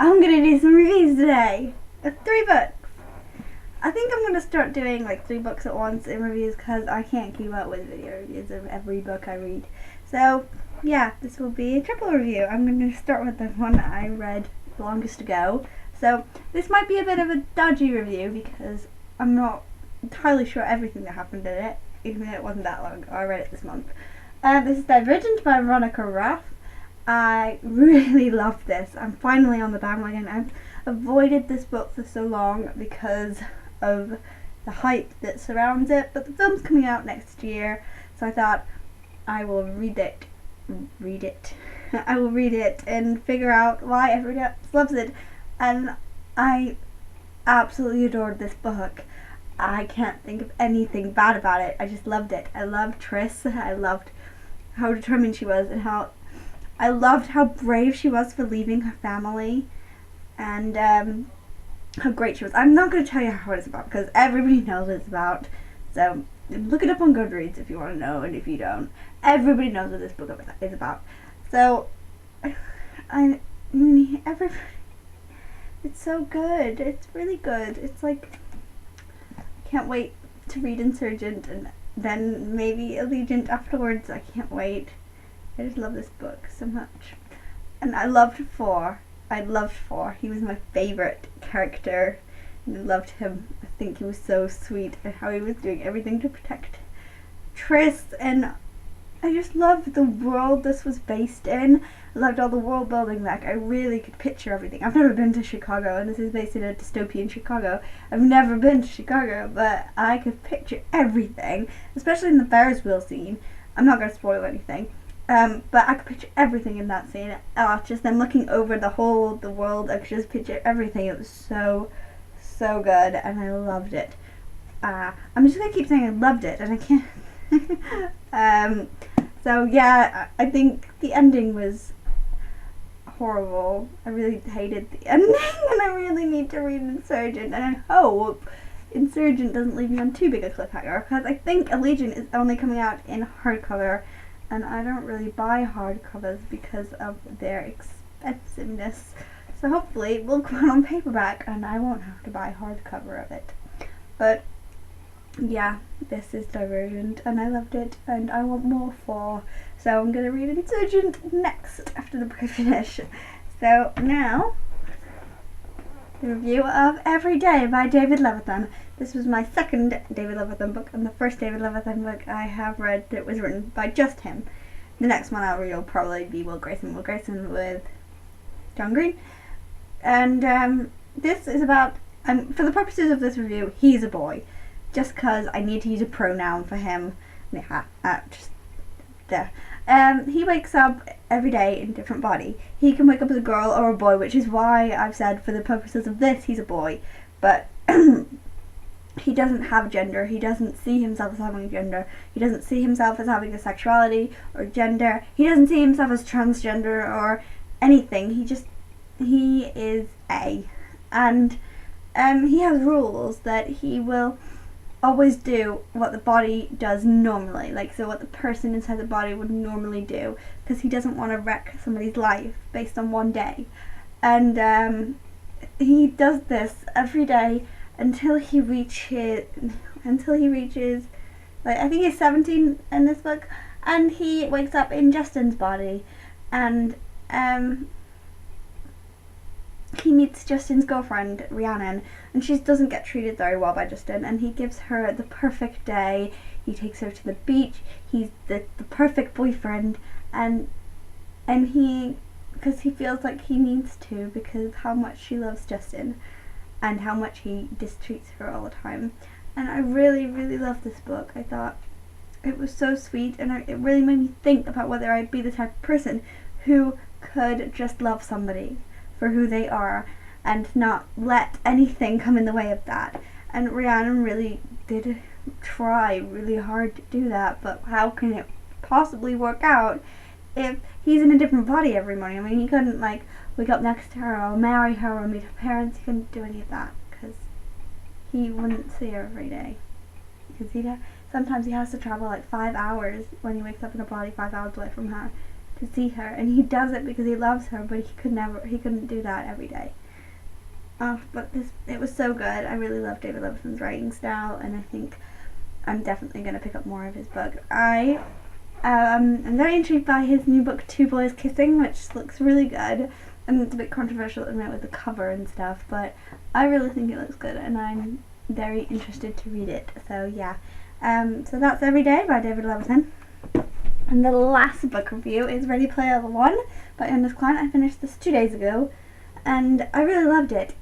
I'm gonna do some reviews today of 3 books. I think I'm gonna start doing like 3 books at once in reviews because I can't keep up with video reviews of every book I read. So yeah, this will be a triple review. I'm gonna start with the one I read the longest ago. So this might be a bit of a dodgy review because I'm not entirely sure everything that happened in it, even though it wasn't that long ago. I read it this month. This is Divergent by Veronica Roth. I really love this. I'm finally on the bandwagon. I've avoided this book for so long because of the hype that surrounds it, but the film's coming out next year, so I thought I will read it. I will read it and figure out why everyone else loves it. And I absolutely adored this book. I can't think of anything bad about it. I just loved it. I loved Tris. I loved how determined she was, and I loved how brave she was for leaving her family, and how great she was. I'm not going to tell you what it's about because everybody knows what it's about. So look it up on Goodreads if you want to know, and if you don't, everybody knows what this book is about. So everybody, it's so good. It's really good. It's like, I can't wait to read Insurgent and then maybe Allegiant afterwards. I can't wait. I just love this book so much. And I loved Four. He was my favourite character, and I loved him. I think he was so sweet and how he was doing everything to protect Tris, and I just loved the world this was based in. I loved all the world building. Like, I really could picture everything. I've never been to Chicago, and this is based in a dystopian Chicago. I've never been to Chicago, but I could picture everything, especially in the Ferris wheel scene. I'm not going to spoil anything. But I could picture everything in that scene. Just then looking over the world, I could just picture everything. It was so good, and I loved it. I'm just gonna keep saying I loved it, and I can't. So yeah, I think the ending was horrible. I really hated the ending, and I really need to read Insurgent, and I hope Insurgent doesn't leave me on too big a cliffhanger, because I think Allegiant is only coming out in hardcover, and I don't really buy hardcovers because of their expensiveness. So hopefully it will come out on paperback and I won't have to buy hardcover of it. But yeah, this is Divergent and I loved it and I want more for. So I'm going to read Insurgent next after the book I finish. So now, the review of Every Day by David Levithan. This was my second David Levithan book, and the first David Levithan book I have read that was written by just him. The next one I'll read will probably be Will Grayson with John Green. And this is about, for the purposes of this review, he's a boy. Just because I need to use a pronoun for him. Yeah, just there. He wakes up every day in a different body. He can wake up as a girl or a boy, which is why I've said for the purposes of this he's a boy. But he doesn't have gender. He doesn't see himself as having a gender. He doesn't see himself as having a sexuality or gender. He doesn't see himself as transgender or anything. He is A. And he has rules that he will always do what the body does normally, like so what the person inside the body would normally do, because he doesn't want to wreck somebody's life based on one day. And he does this every day until he reaches like, I think he's 17 in this book, and he wakes up in Justin's body, and he meets Justin's girlfriend, Rhiannon, and she doesn't get treated very well by Justin, and he gives her the perfect day. He takes her to the beach. He's the perfect boyfriend, and because he feels like he needs to, because of how much she loves Justin and how much he mistreats her all the time. And I really, really loved this book. I thought it was so sweet, and it really made me think about whether I'd be the type of person who could just love somebody for who they are and not let anything come in the way of that. And Rhiannon really did try really hard to do that, but how can it possibly work out if he's in a different body every morning? I mean, he couldn't like wake up next to her or marry her or meet her parents. He couldn't do any of that because he wouldn't see her every day. Because sometimes he has to travel like 5 hours when he wakes up in a body 5 hours away from her to see her, and he does it because he loves her, but he couldn't do that every day. But it was so good. I really love David Levison's writing style, and I think I'm definitely going to pick up more of his book. I'm very intrigued by his new book, Two Boys Kissing, which looks really good, and it's a bit controversial at the minute with the cover and stuff, but I really think it looks good, and I'm very interested to read it. So yeah, so that's Every Day by David Levison. And the last book review is Ready Player One by Ernest Cline. I finished this 2 days ago, and I really loved it.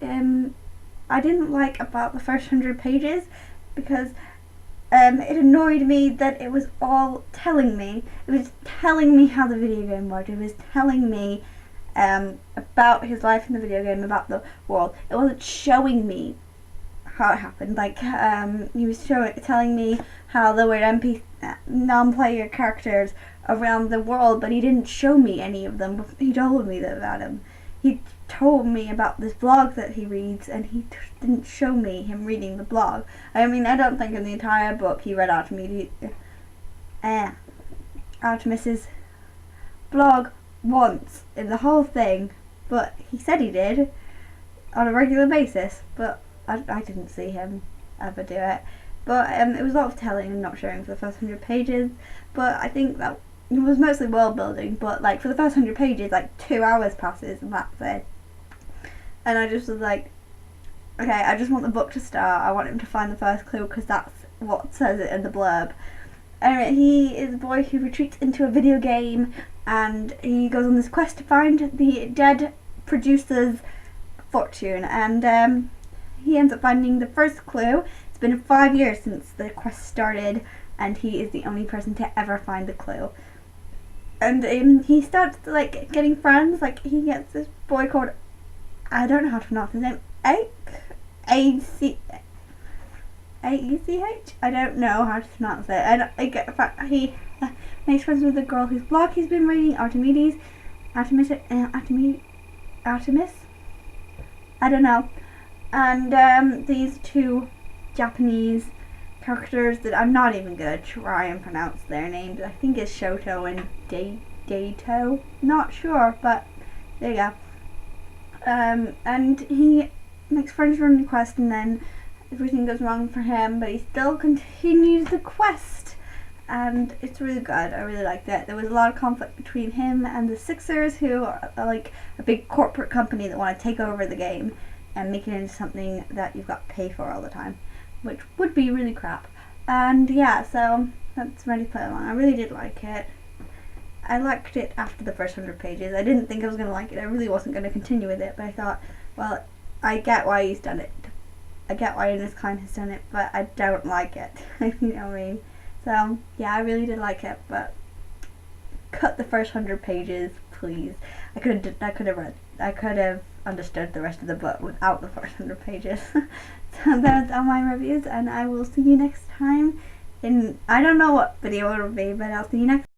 I didn't like about the first 100 pages because it annoyed me that it was all telling me. It was telling me how the video game worked. It was telling me about his life in the video game, about the world. It wasn't showing me how it happened. Like he was telling me how there were non-player characters around the world, but he didn't show me any of them. He told me about them. He told me about this blog that he reads, and he didn't show me him reading the blog. I mean, I don't think in the entire book he read Artemis's blog once in the whole thing, but he said he did on a regular basis, but I didn't see him ever do it. But it was a lot of telling and not showing for the first 100 pages, but I think that it was mostly world building, but like for the first 100 pages, like 2 hours passes and that's it. And I just was like, okay, I just want the book to start. I want him to find the first clue because that's what says it in the blurb. Anyway, he is a boy who retreats into a video game, and he goes on this quest to find the dead producer's fortune, and he ends up finding the first clue. It's been 5 years since the quest started, and he is the only person to ever find the clue. And he starts like getting friends. Like he gets this boy called, I don't know how to pronounce his name, A-E-C-H? I don't know how to pronounce it. And in fact, he makes friends with the girl whose blog he's been reading, Artemis. I don't know. And these two Japanese characters that I'm not even going to try and pronounce their names. I think it's Shoto and Daito. Not sure, but there you go. And he makes friends from the quest, and then everything goes wrong for him, but he still continues the quest, and it's really good. I really liked it. There was a lot of conflict between him and the Sixers, who are like a big corporate company that want to take over the game and make it into something that you've got to pay for all the time, which would be really crap. And yeah, so that's Ready Player One. I really did like it. I liked it after the first 100 pages. I didn't think I was going to like it. I really wasn't going to continue with it, but I thought, well, I get why he's done it. I get why Ernest Cline has done it, but I don't like it. You know what I mean? So yeah, I really did like it, but cut the first 100 pages, please. I could have understood the rest of the book without the first 100 pages. So that's all my reviews, and I will see you next time. I don't know what video it will be, but I'll see you next time.